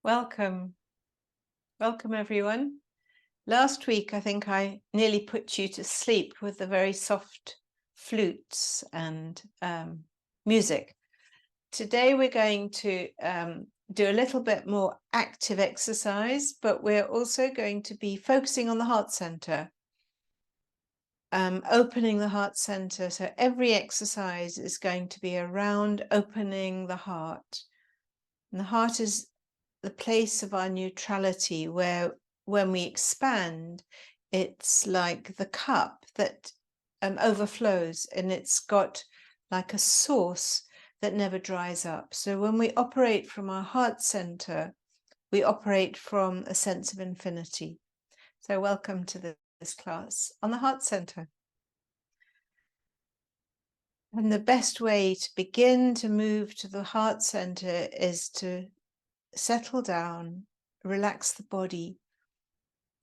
Welcome. Welcome, everyone. Last week, I think I nearly put you to sleep with the very soft flutes and music. Today, we're going to do a little bit more active exercise, but we're also going to be focusing on the heart center, opening the heart center. So every exercise is going to be around opening the heart. And the heart is the place of our neutrality, where when we expand, it's like the cup that overflows, and it's got like a source that never dries up. So when we operate from our heart center, we operate from a sense of infinity. So welcome to this class on the heart center. And the best way to begin to move to the heart center is to settle down, relax the body.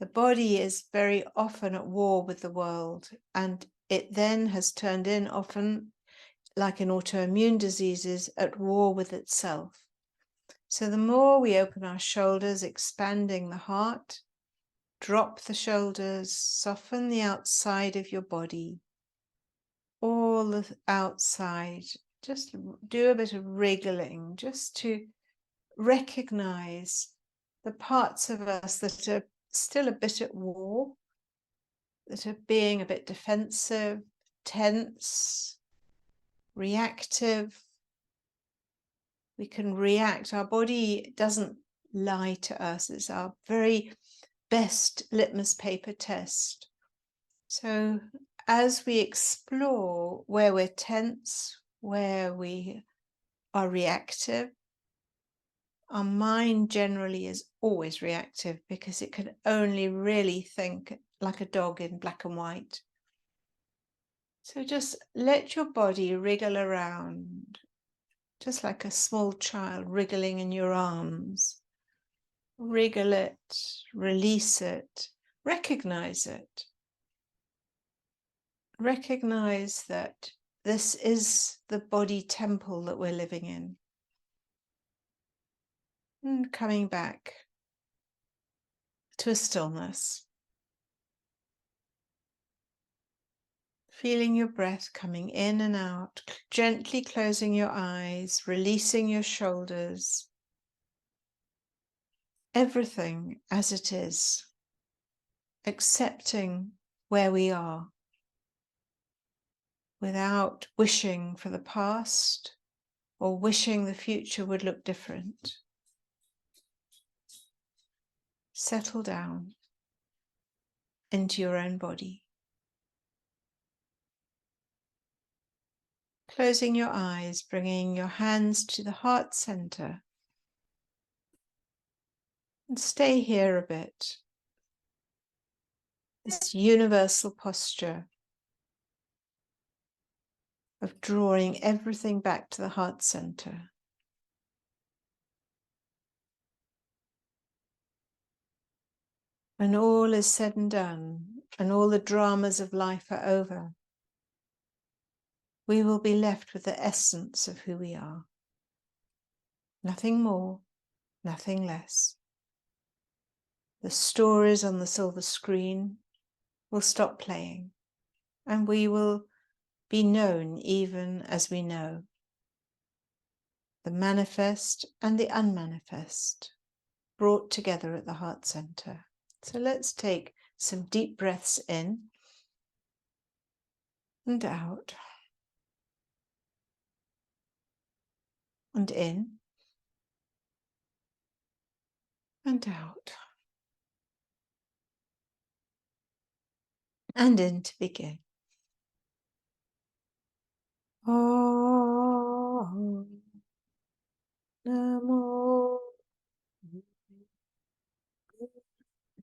The body is very often at war with the world, and it then has turned in often, like in autoimmune diseases, at war with itself. So the more we open our shoulders, expanding the heart, drop the shoulders, soften the outside of your body, all the outside, just do a bit of wriggling, just to recognize the parts of us that are still a bit at war, that are being a bit defensive, tense, reactive. We can react. Our body doesn't lie to us. It's our very best litmus paper test. So as we explore where we're tense, where we are reactive, our mind generally is always reactive because it can only really think like a dog in black and white. So just let your body wriggle around, just like a small child wriggling in your arms. Wriggle it, release it, recognize it. Recognize that this is the body temple that we're living in. And coming back to a stillness. Feeling your breath coming in and out, gently closing your eyes, releasing your shoulders. Everything as it is, accepting where we are, without wishing for the past or wishing the future would look different. Settle down into your own body. Closing your eyes, bringing your hands to the heart center. And stay here a bit. This universal posture of drawing everything back to the heart center. When all is said and done, and all the dramas of life are over, we will be left with the essence of who we are. Nothing more, nothing less. The stories on the silver screen will stop playing, and we will be known even as we know. The manifest and the unmanifest brought together at the heart center. So let's take some deep breaths in and out. And in and out. And in to begin. Om Namo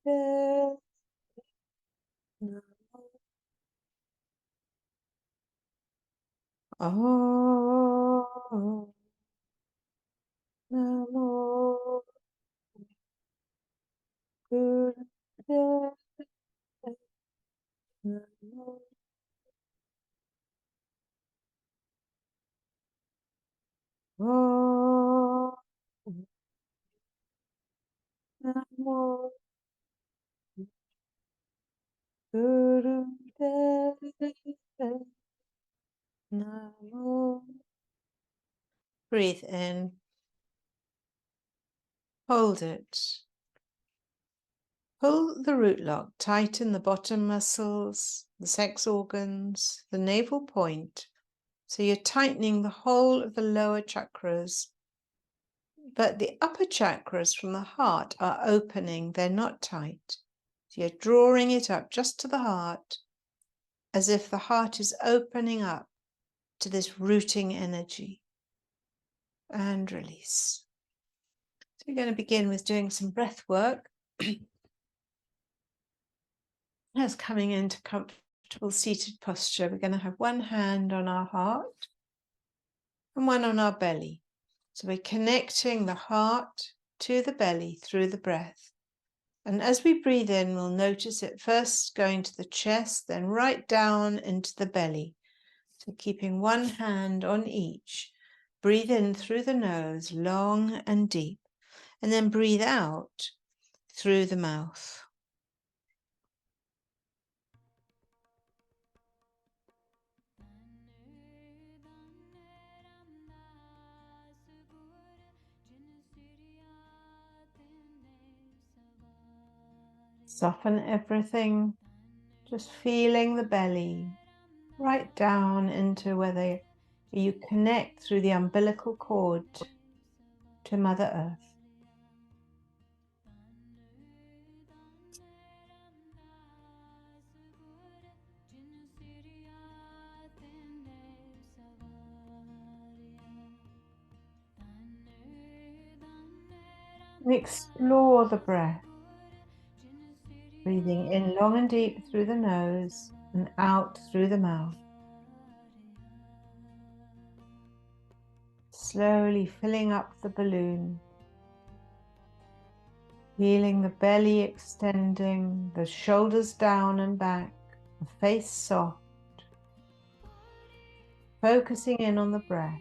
Buddhaya Namo. Om Namo Buddhaya Namo. Om Namo Guru Deva. Namo. Breathe in. Hold it. Pull the root lock, tighten the bottom muscles, the sex organs, the navel point. So you're tightening the whole of the lower chakras. But the upper chakras from the heart are opening, they're not tight. So you're drawing it up just to the heart, as if the heart is opening up to this rooting energy. And release. So we're going to begin with doing some breath work. As coming into comfortable seated posture, we're going to have one hand on our heart and one on our belly. So we're connecting the heart to the belly through the breath. And as we breathe in, we'll notice it first going to the chest, then right down into the belly. So keeping one hand on each. Breathe in through the nose, long and deep, and then breathe out through the mouth. Soften everything, just feeling the belly right down into whether you connect through the umbilical cord to Mother Earth. And explore the breath. Breathing in long and deep through the nose and out through the mouth. Slowly filling up the balloon. Feeling the belly extending, the shoulders down and back, the face soft. Focusing in on the breath.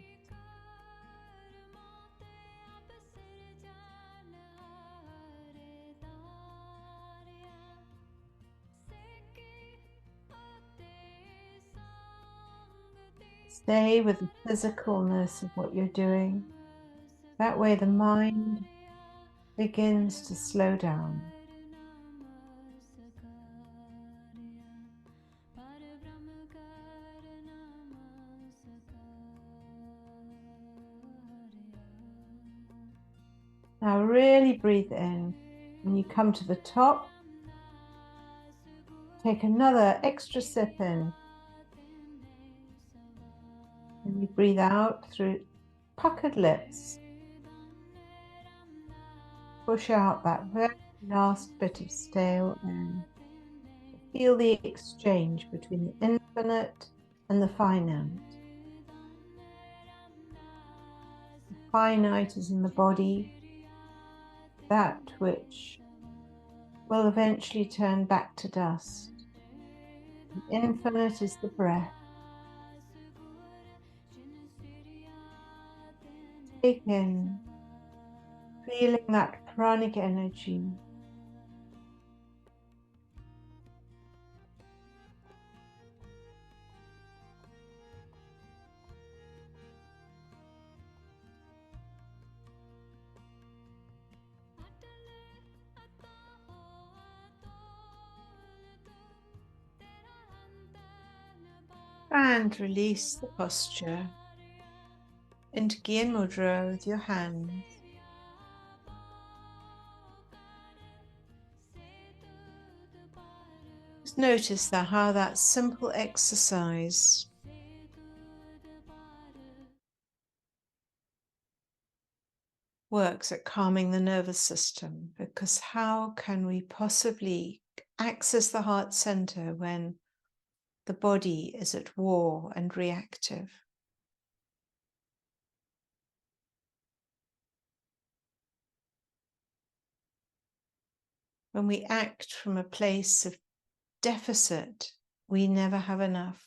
Stay with the physicalness of what you're doing. That way the mind begins to slow down. Now really breathe in. When you come to the top, take another extra sip in. And you breathe out through puckered lips. Push out that very last bit of stale air. Feel the exchange between the infinite and the finite. The finite is in the body, that which will eventually turn back to dust. The infinite is the breath. Take in, feeling that pranic energy. And release the posture into Gyan Mudra with your hands. Just notice that how that simple exercise works at calming the nervous system, because how can we possibly access the heart center when the body is at war and reactive? When we act from a place of deficit, we never have enough.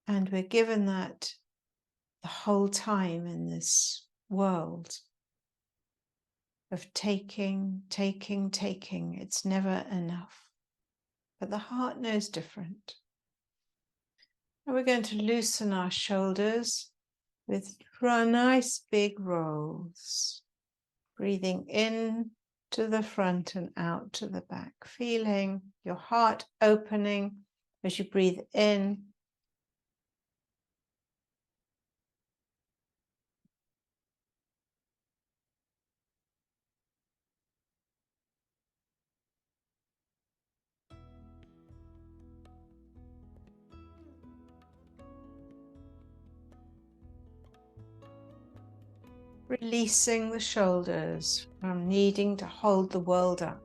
And we're given that the whole time in this world. of taking, taking, taking. It's never enough. But the heart knows different. And we're going to loosen our shoulders with nice big rolls. Breathing in to the front and out to the back. Feeling your heart opening as you breathe in. Releasing the shoulders from needing to hold the world up.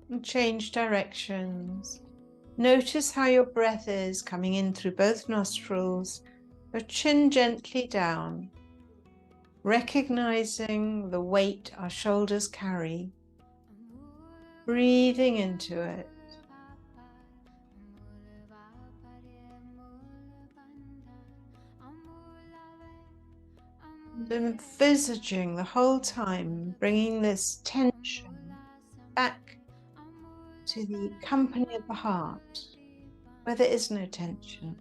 And change directions. Notice how your breath is coming in through both nostrils, your chin gently down, recognizing the weight our shoulders carry, breathing into it. And envisaging the whole time, bringing this tension back to the company of the heart, where there is no tension.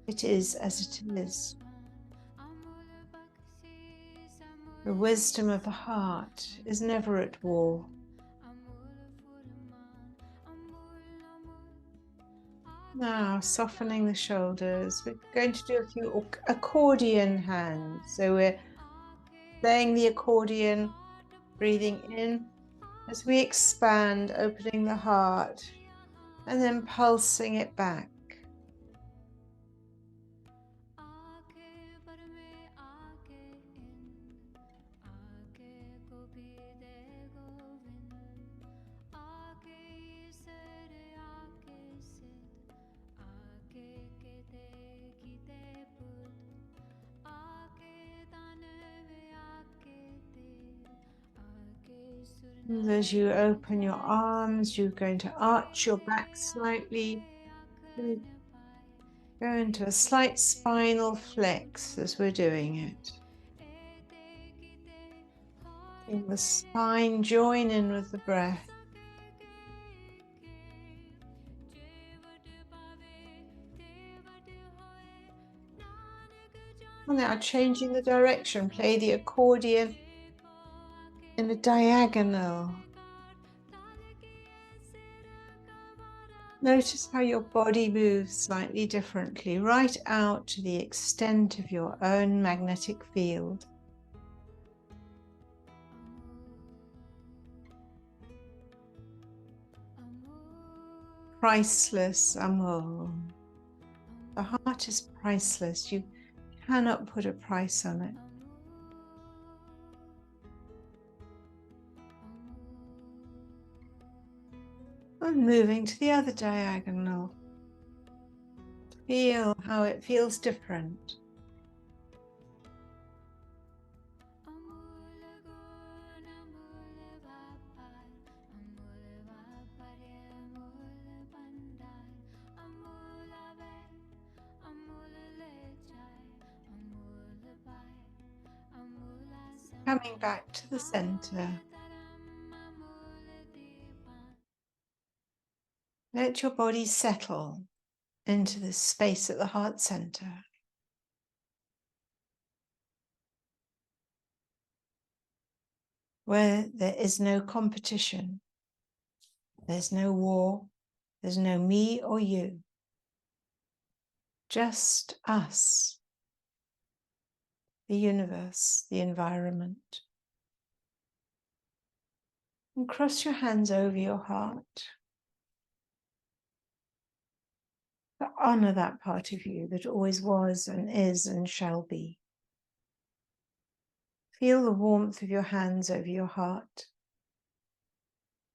It is as it is. The wisdom of the heart is never at war. Now, softening the shoulders, we're going to do a few accordion hands. So we're playing the accordion, breathing in as we expand, opening the heart, and then pulsing it back. And as you open your arms, you're going to arch your back slightly. Go into a slight spinal flex as we're doing it. Feel the spine join in with the breath. And now changing the direction, play the accordion in a diagonal. Notice how your body moves slightly differently, right out to the extent of your own magnetic field. Priceless amour. The heart is priceless. You cannot put a price on it. And moving to the other diagonal. Feel how it feels different. Coming back to the center. Let your body settle into this space at the heart center. Where there is no competition. There's no war. There's no me or you. Just us. The universe, the environment. And cross your hands over your heart. To honor that part of you that always was and is and shall be. Feel the warmth of your hands over your heart.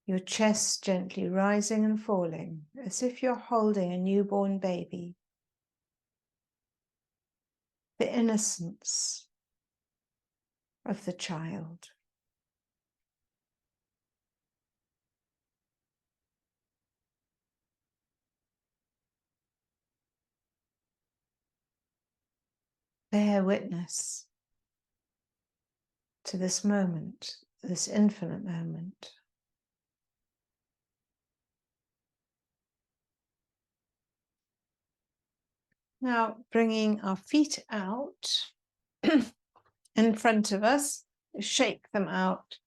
Your chest gently rising and falling, as if you're holding a newborn baby. the innocence of the child. Bear witness to this moment, this infinite moment. Now, bringing our feet out in front of us, shake them out.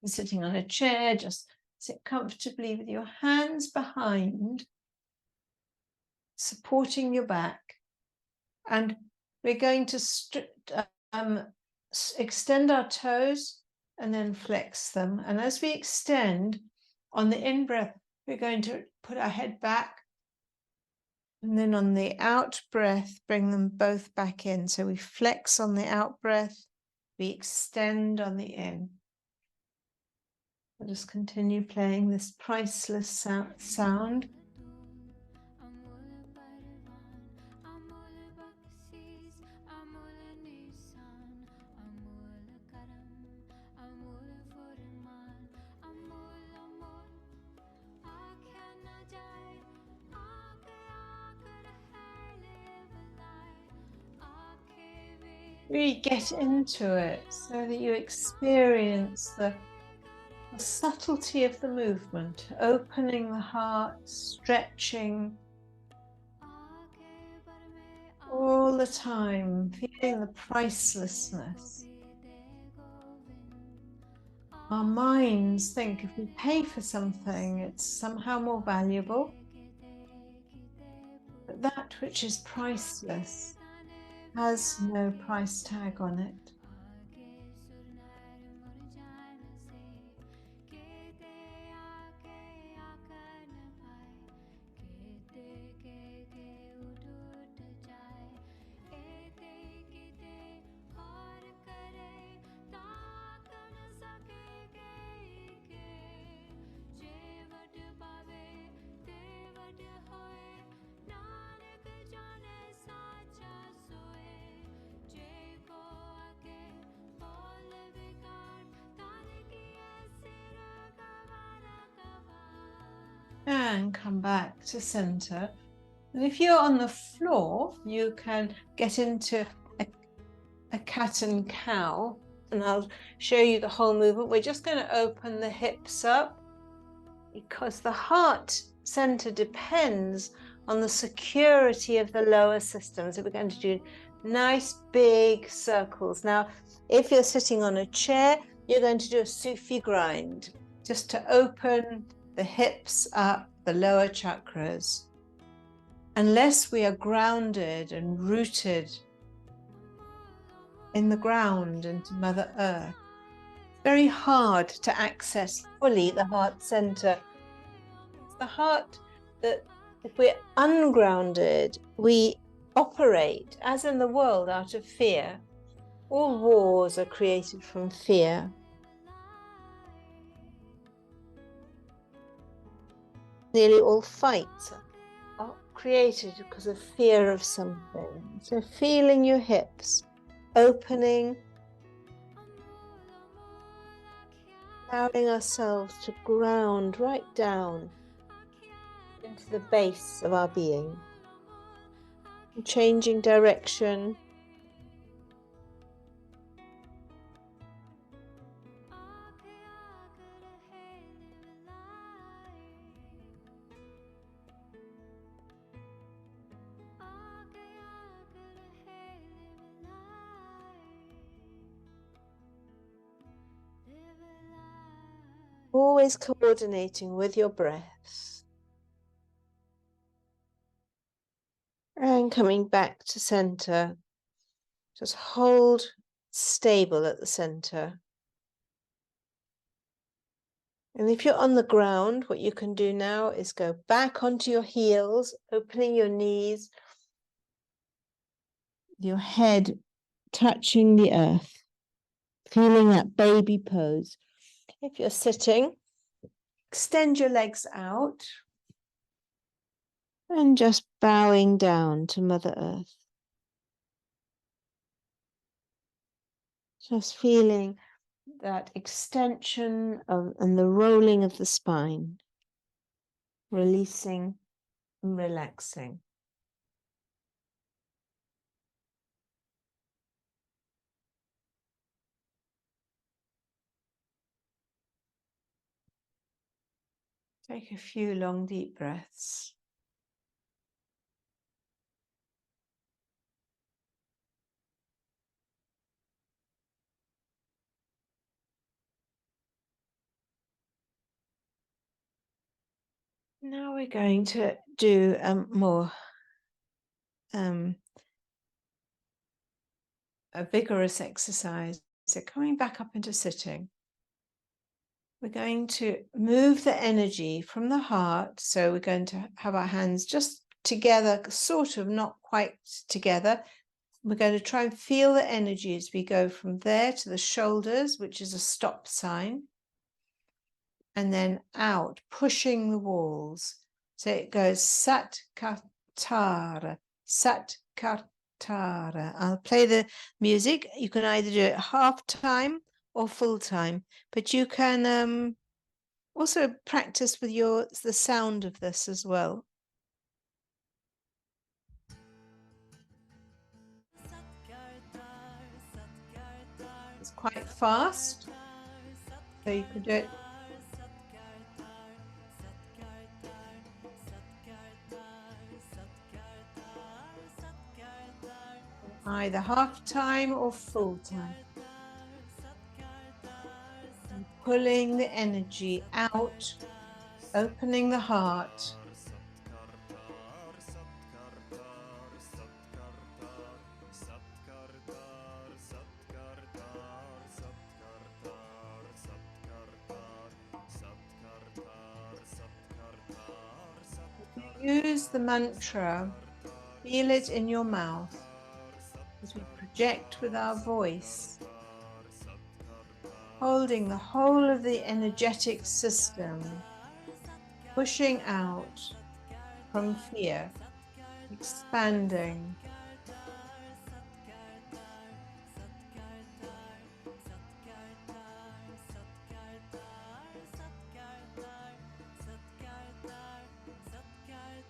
You're sitting on a chair, just sit comfortably with your hands behind, supporting your back. And we're going to extend our toes and then flex them. And as we extend, on the in-breath, we're going to put our head back. And then on the out-breath, bring them both back in. So we flex on the out-breath, we extend on the in. We'll just continue playing this priceless sound. Really get into it so that you experience the subtlety of the movement, opening the heart, stretching all the time, feeling the pricelessness. Our minds think if we pay for something, it's somehow more valuable. But that which is priceless has no price tag on it. And come back to center. And if you're on the floor, you can get into a cat and cow, and I'll show you the whole movement. We're just going to open the hips up because the heart center depends on the security of the lower system. So we're going to do nice big circles. Now, if you're sitting on a chair, you're going to do a Sufi grind just to open the hips up, the lower chakras. Unless we are grounded and rooted in the ground into Mother Earth, it's very hard to access fully the heart center. It's the heart that, if we're ungrounded, we operate, as in the world, out of fear. All wars are created from fear. Nearly all fights are created because of fear of something. So feeling your hips, opening, allowing ourselves to ground right down into the base of our being, and changing direction. Always coordinating with your breath. And coming back to center. Just hold stable at the center. And if you're on the ground, what you can do now is go back onto your heels, opening your knees, your head touching the earth, feeling that baby pose. If you're sitting, extend your legs out and just bowing down to Mother Earth. Just feeling that extension and the rolling of the spine, releasing and relaxing. Take a few long, deep breaths. Now we're going to do more a vigorous exercise. So coming back up into sitting, we're going to move the energy from the heart. So we're going to have our hands just together, sort of not quite together. We're going to try and feel the energy as we go from there to the shoulders, which is a stop sign, and then out, pushing the walls. So it goes Sat Katara, Sat Katara. I'll play the music. You can either do it half time or full time, but you can also practice with the sound of this as well. It's quite fast, so you could do it either half time or full time. And pulling the energy out, opening the heart. Use the mantra, feel it in your mouth as we project with our voice, holding the whole of the energetic system, pushing out from fear, expanding.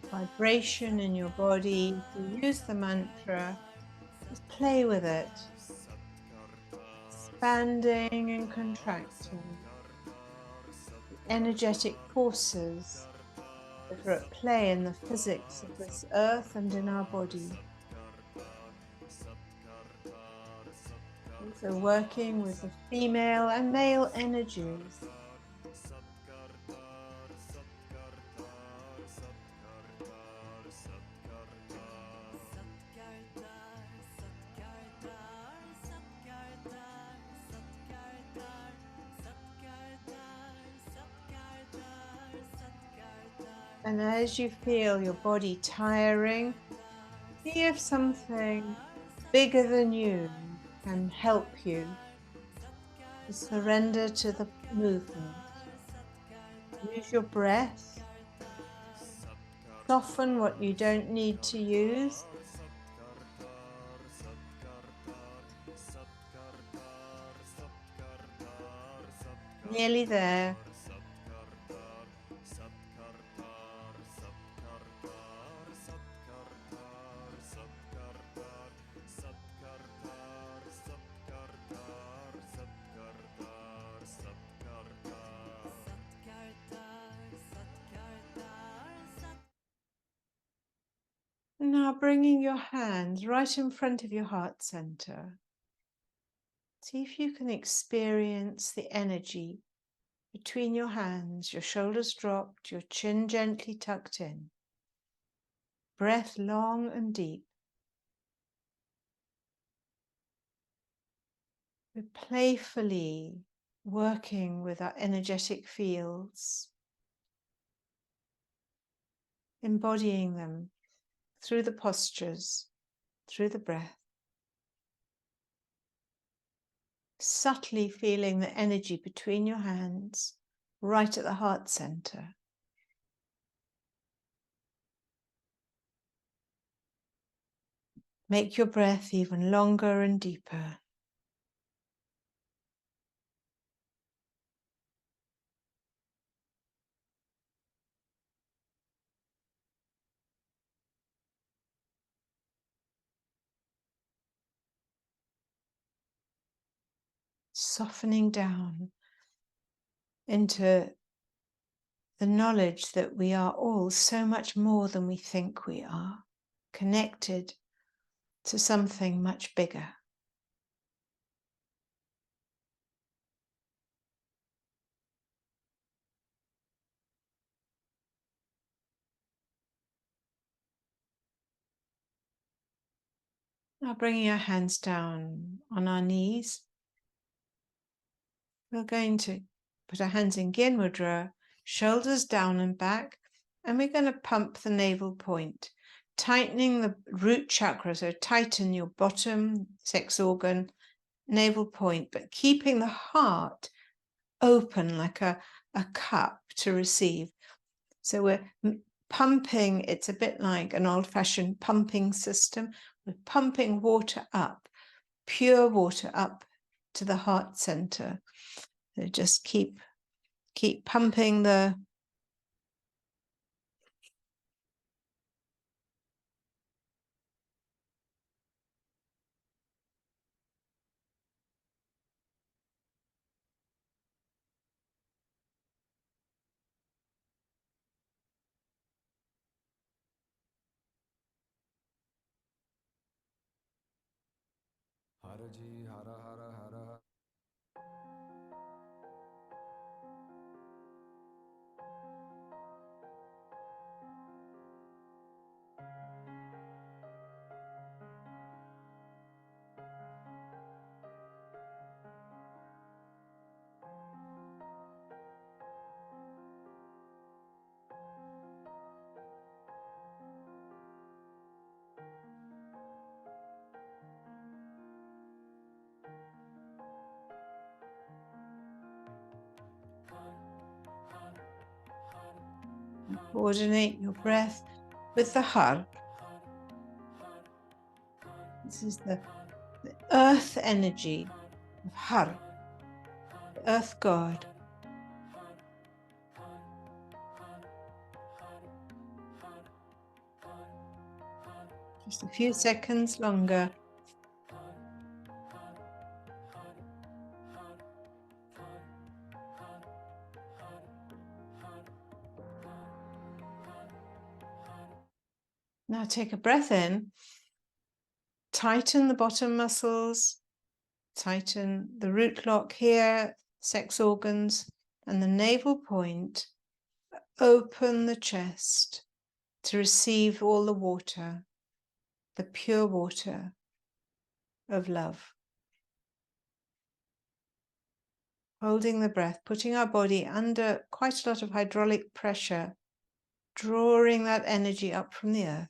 Vibration in your body. You use the mantra, just play with it, expanding and contracting. The energetic forces that are at play in the physics of this earth and in our body. Also working with the female and male energies. And as you feel your body tiring, see if something bigger than you can help you to surrender to the movement. Use your breath. Soften what you don't need to use. Nearly there. Now bringing your hands right in front of your heart center. See if you can experience the energy between your hands, your shoulders dropped, your chin gently tucked in. Breath long and deep. We're playfully working with our energetic fields, embodying them through the postures, through the breath. Subtly feeling the energy between your hands, right at the heart center. Make your breath even longer and deeper. softening down into the knowledge that we are all so much more than we think we are, connected to something much bigger. Now bringing our hands down on our knees, we're going to put our hands in Gyan Mudra, shoulders down and back, and we're going to pump the navel point, tightening the root chakra, so tighten your bottom sex organ, navel point, but keeping the heart open like a cup to receive. So we're pumping, it's a bit like an old-fashioned pumping system. We're pumping water up, pure water up to the heart center. So just keep pumping the Haraji Hara Hara Hara. coordinate your breath with the har. This is the earth energy of har, the earth god. Just a few seconds longer. Now take a breath in, tighten the bottom muscles, tighten the root lock here, sex organs, and the navel point. Open the chest to receive all the water, the pure water of love. Holding the breath, putting our body under quite a lot of hydraulic pressure, drawing that energy up from the earth,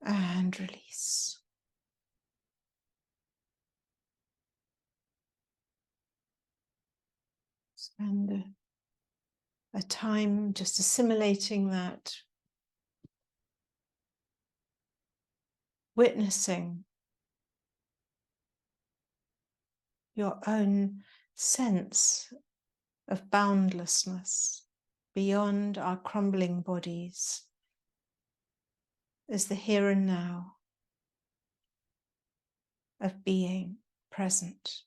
and release. Spend a time just assimilating that, witnessing your own sense of boundlessness beyond our crumbling bodies as the here and now of being present.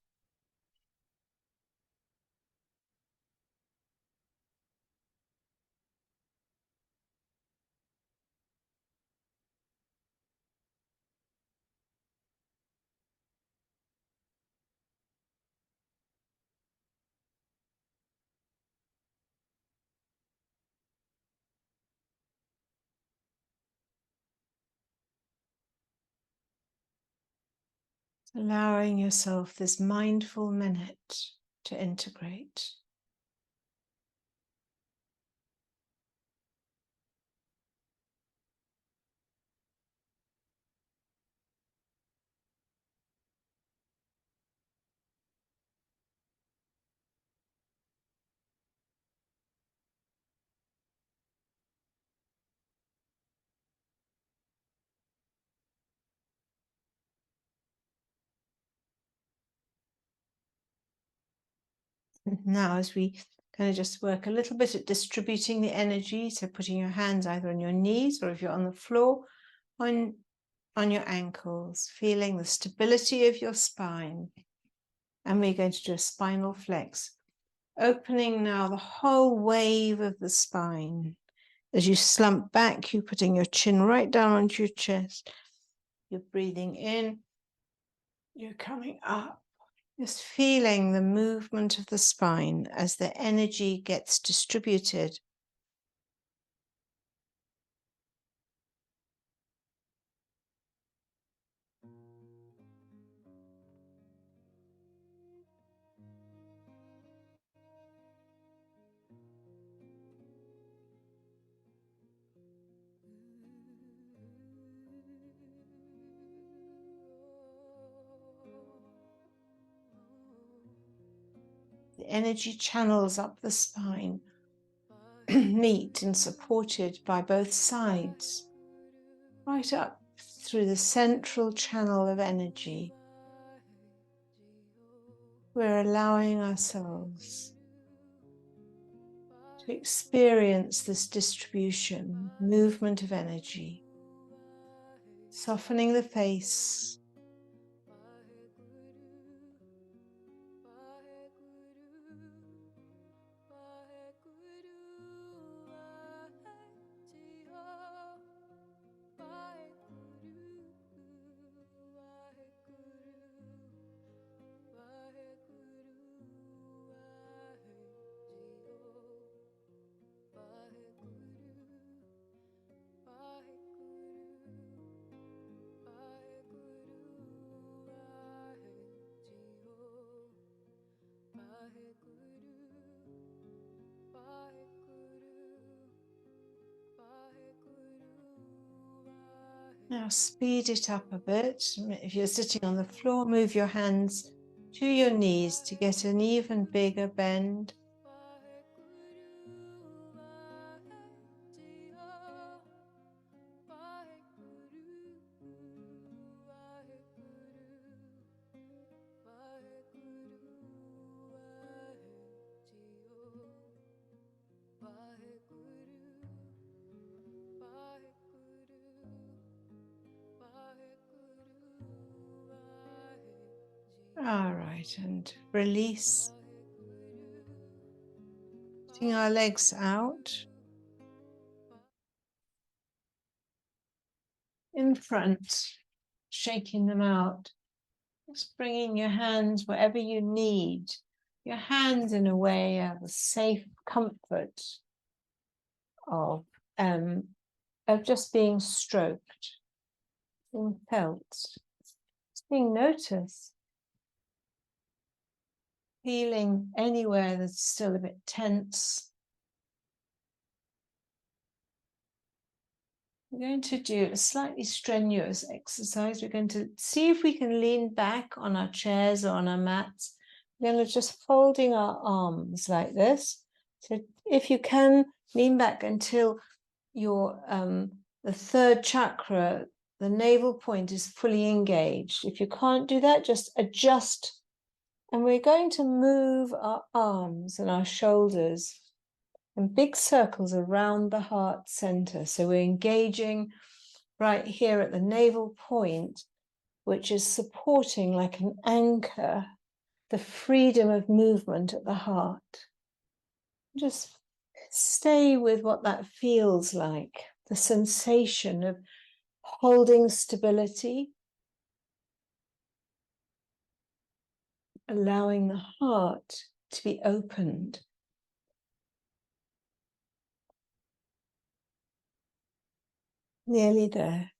Allowing yourself this mindful minute to integrate. Now, as we kind of just work a little bit at distributing the energy, so putting your hands either on your knees or if you're on the floor, on your ankles, feeling the stability of your spine And we're going to do a spinal flex, opening now the whole wave of the spine. As you slump back, you're putting your chin right down onto your chest. You're breathing in, you're coming up. Just feeling the movement of the spine as the energy gets distributed. The energy channels up the spine, meet and supported by both sides, right up through the central channel of energy. We're allowing ourselves to experience this distribution, movement of energy, softening the face, Now speed it up a bit. If you're sitting on the floor, move your hands to your knees to get an even bigger bend. All right, and release. Putting our legs out in front, shaking them out. Just bringing your hands wherever you need. Your hands in a way of a safe comfort of just being stroked, being felt, just being noticed. Feeling anywhere that's still a bit tense. We're going to do a slightly strenuous exercise. We're going to see if we can lean back on our chairs or on our mats. We're going to just folding our arms like this. So if you can, lean back until your the third chakra, the navel point, is fully engaged. If you can't do that, just adjust. And we're going to move our arms and our shoulders in big circles around the heart center. So we're engaging right here at the navel point, which is supporting like an anchor, the freedom of movement at the heart. Just stay with what that feels like, the sensation of holding stability, allowing the heart to be opened. Nearly there.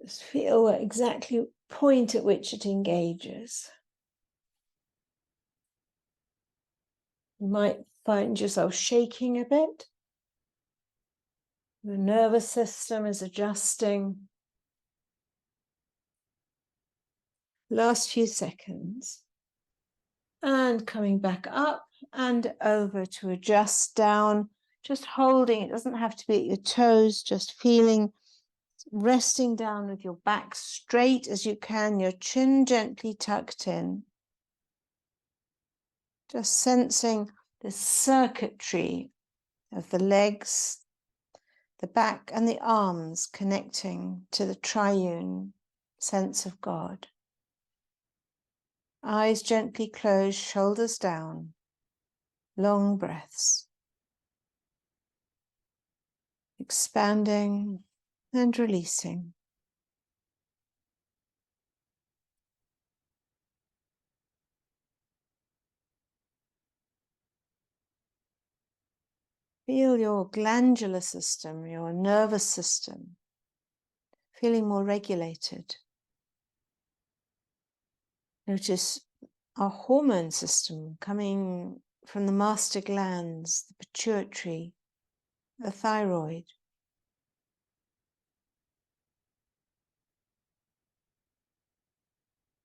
Just feel exactly point at which it engages. You might find yourself shaking a bit. The nervous system is adjusting. Last few seconds. And coming back up and over to adjust down. Just holding, it doesn't have to be at your toes, just feeling, resting down with your back straight as you can, your chin gently tucked in. Just sensing the circuitry of the legs, the back and the arms connecting to the triune sense of God. Eyes gently closed, shoulders down. Long breaths. Expanding and releasing. Feel your glandular system, your nervous system, feeling more regulated. Notice our hormone system coming from the master glands, the pituitary, the thyroid.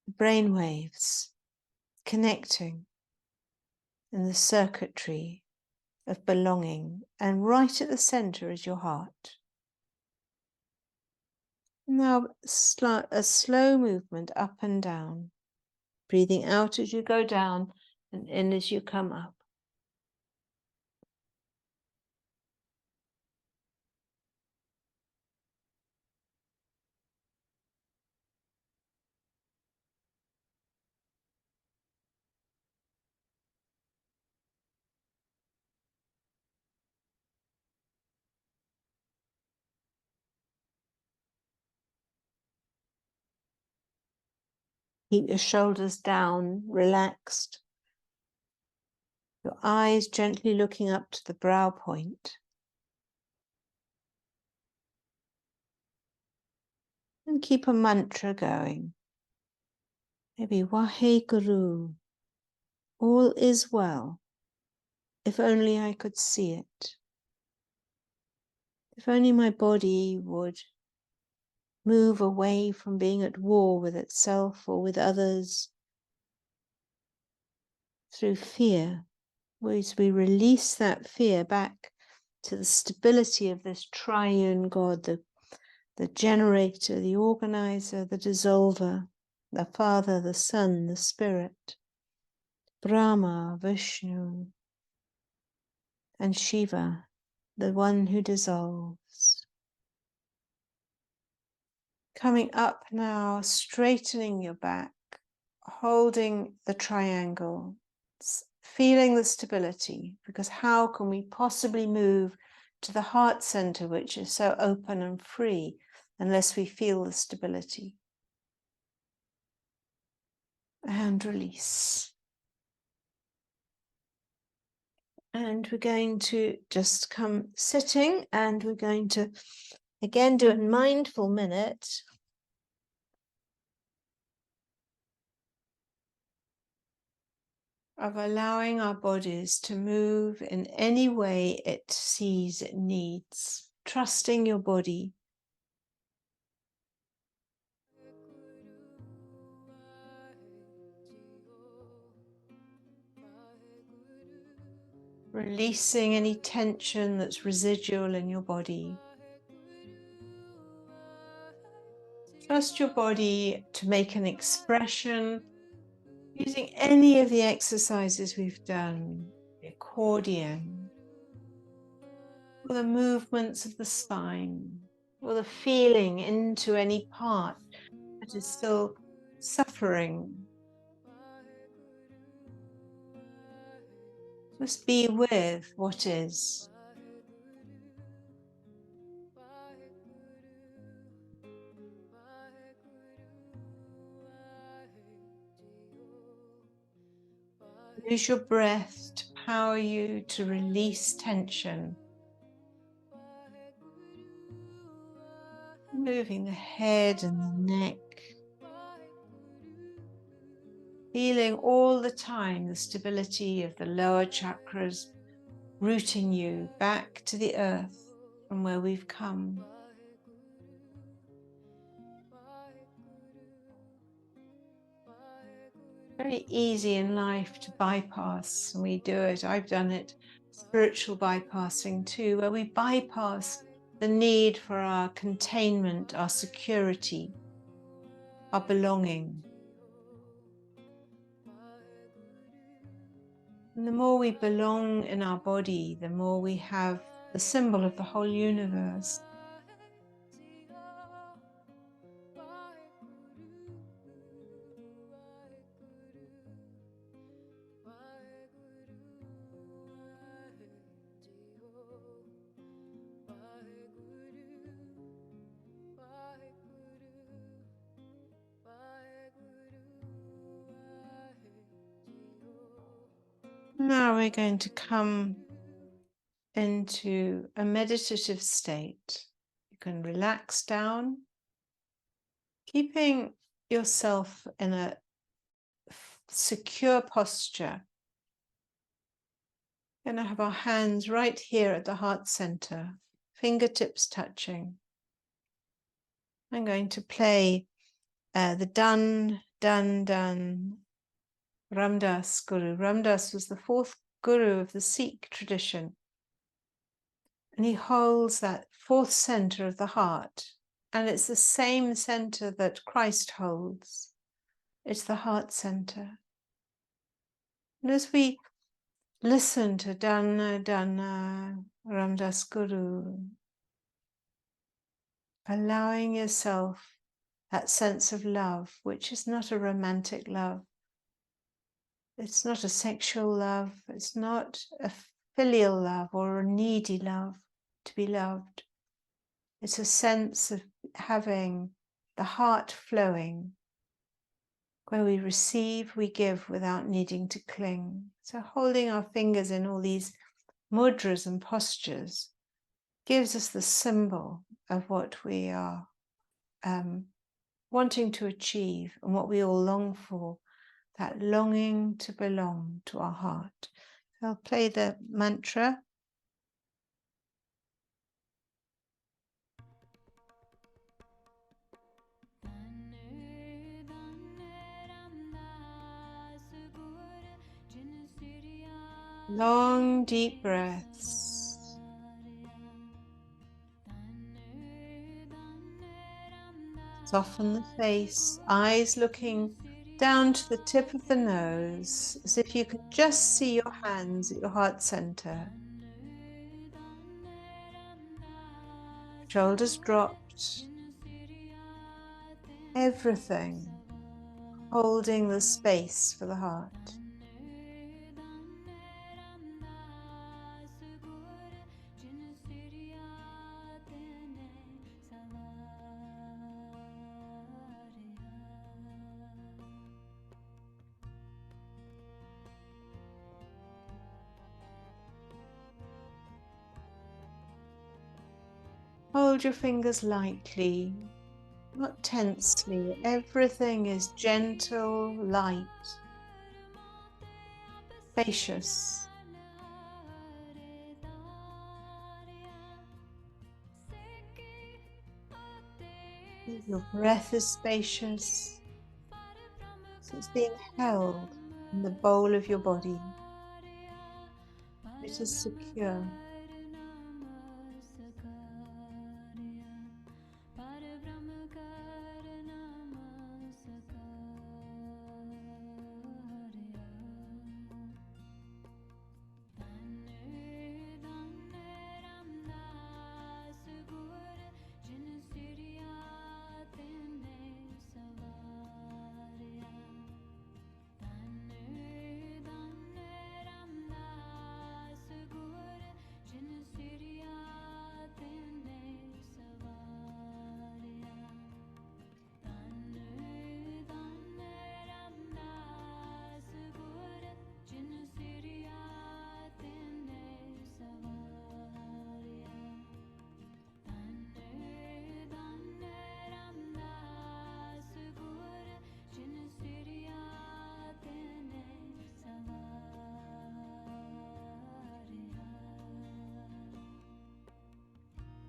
Brain waves connecting in the circuitry of belonging, and right at the center is your heart. Now a slow movement up and down, breathing out as you go down and in as you come up. Keep your shoulders down, relaxed. Your eyes gently looking up to the brow point. And keep a mantra going. Maybe Waheguru, all is well. If only I could see it. If only my body would move away from being at war with itself or with others through fear, as we release that fear back to the stability of this triune God, the generator, the organizer, the dissolver, the Father, the Son, the Spirit, Brahma, Vishnu, and Shiva, the one who dissolves. Coming up now, straightening your back, holding the triangle, feeling the stability, because how can we possibly move to the heart center, which is so open and free, unless we feel the stability? And release. And we're going to just come sitting, and we're going to again do a mindful minute. Of allowing our bodies to move in any way it sees it needs. Trusting your body. Releasing any tension that's residual in your body. Trust your body to make an expression using any of the exercises we've done, the accordion, or the movements of the spine, or the feeling into any part that is still suffering. Just be with what is. Use your breath to power you to release tension. Moving the head and the neck. Feeling all the time the stability of the lower chakras rooting you back to the earth from where we've come. Very easy in life to bypass, and we do it. I've done it. Spiritual bypassing too, where we bypass the need for our containment, our security, our belonging. And the more we belong in our body, the more we have the symbol of the whole universe. Now we're going to come into a meditative state. You can relax down, keeping yourself in a secure posture. We're going to have our hands right here at the heart center, fingertips touching. I'm going to play the Dhan, Dhan, Dhan, Ramdas Guru. Ramdas was the fourth Guru of the Sikh tradition. And he holds that fourth center of the heart. And it's the same center that Christ holds. It's the heart center. And as we listen to Dhan, Dhan, Ramdas Guru, allowing yourself that sense of love, which is not a romantic love. It's not a sexual love. It's not a filial love or a needy love to be loved. It's a sense of having the heart flowing, where we receive, we give without needing to cling. So holding our fingers in all these mudras and postures gives us the symbol of what we are wanting to achieve and what we all long for, that longing to belong to our heart. I'll play the mantra. Long, deep breaths. Soften the face, eyes looking down to the tip of the nose, as if you could just see your hands at your heart center. Shoulders dropped. Everything holding the space for the heart. Hold your fingers lightly, not tensely. Everything is gentle, light, spacious. Your breath is spacious. So it's being held in the bowl of your body. It is secure.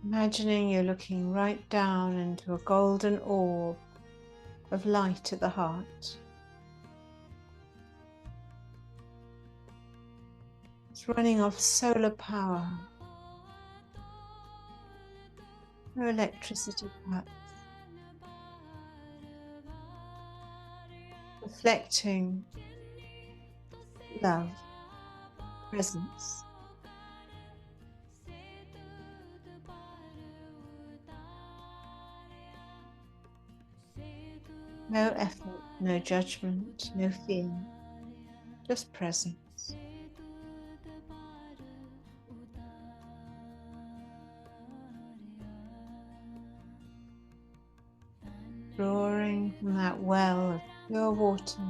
Imagining you're looking right down into a golden orb of light at the heart. It's running off solar power. No electricity perhaps. Reflecting love, presence. No effort, no judgment, no fear, just presence. Drawing from that well of pure water,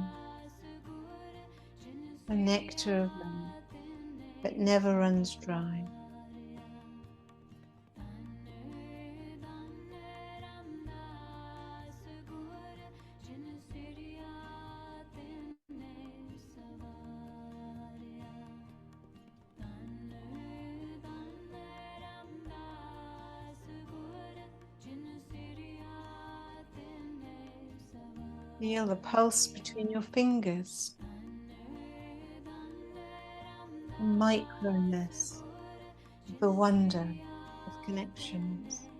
the nectar of love. but never runs dry. Feel the pulse between your fingers, the microness, the wonder of connections,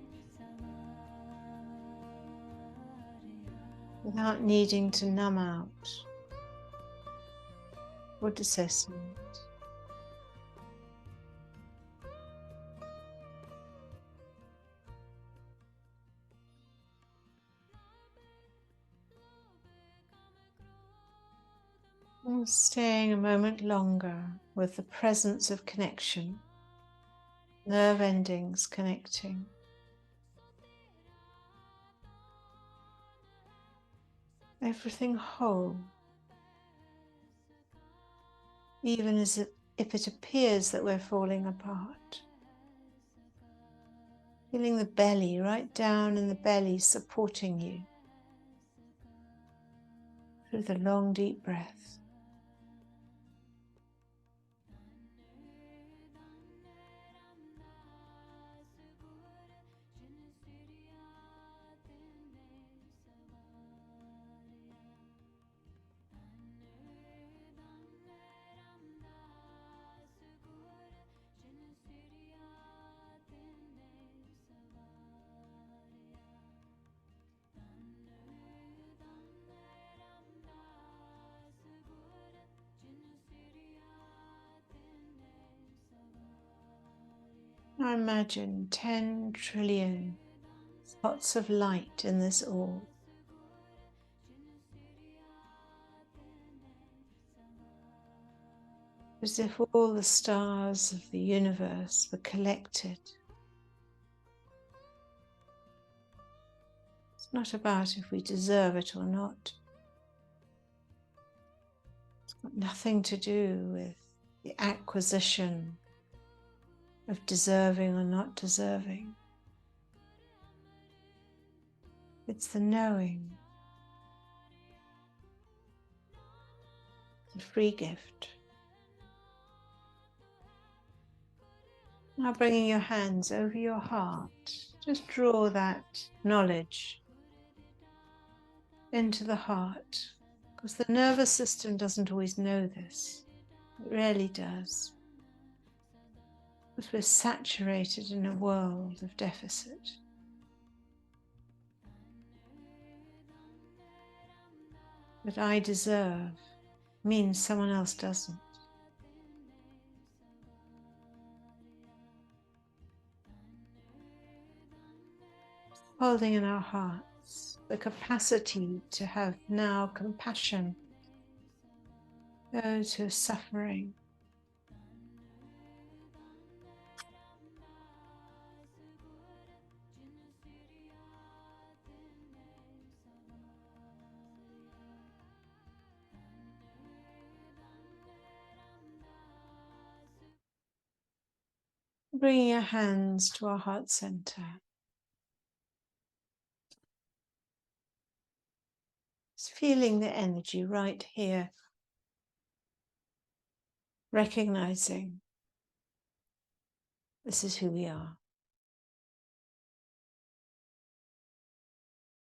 without needing to numb out or dissociate. And staying a moment longer with the presence of connection, nerve endings connecting. Everything whole, even as if it appears that we're falling apart. Feeling the belly, right down in the belly, supporting you through the long, deep breath. Now imagine 10 trillion spots of light in this orb. As if all the stars of the universe were collected. It's not about if we deserve it or not. It's got nothing to do with the acquisition of deserving or not deserving. It's the knowing, the free gift. Now bringing your hands over your heart, just draw that knowledge into the heart, because the nervous system doesn't always know this. It rarely does, because we're saturated in a world of deficit. That I deserve means someone else doesn't. Holding in our hearts the capacity to have now compassion for those who are suffering. Bringing your hands to our heart center. Just feeling the energy right here. Recognizing this is who we are.